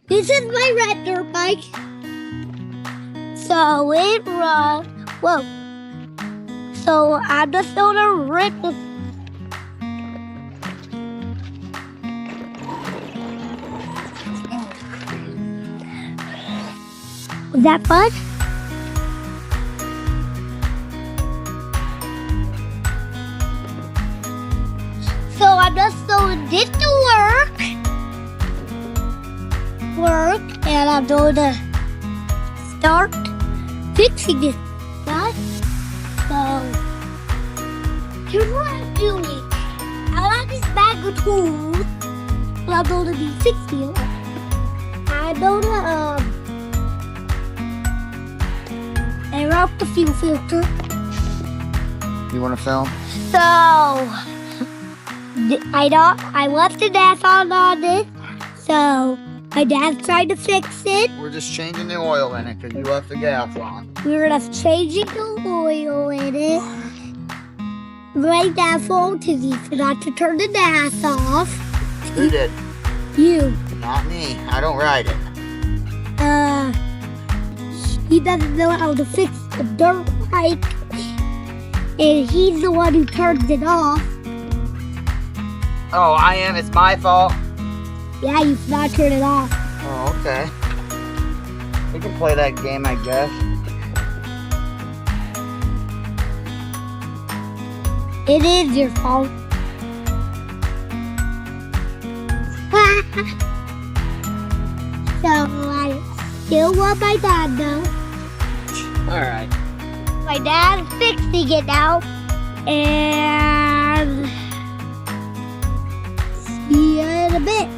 This is my red dirt bike. So it runs. Whoa. So I'm just gonna rip the. Was that fun? So I'm just throwing this to work, and I'm going to start fixing it. Right? So here's what I'm doing. I got this bag of tools, but I'm going to be fixing it. I'm going to air out the fuel filter. You want to film? So I left the gas on this, so my dad tried to fix it. We're just changing the oil in it because you left the gas on. We were just changing the oil in it. Right now, phone because he forgot to turn the gas off. Who did? You. Not me. I don't ride it. He doesn't know how to fix the dirt bike, and he's the one who turns it off. Oh, I am. It's my fault. Yeah, you forgot to turn it off. Oh, okay. We can play that game, I guess. It is your fault. So I still want my dad though. Alright. My dad's fixing it now. And see you in a bit.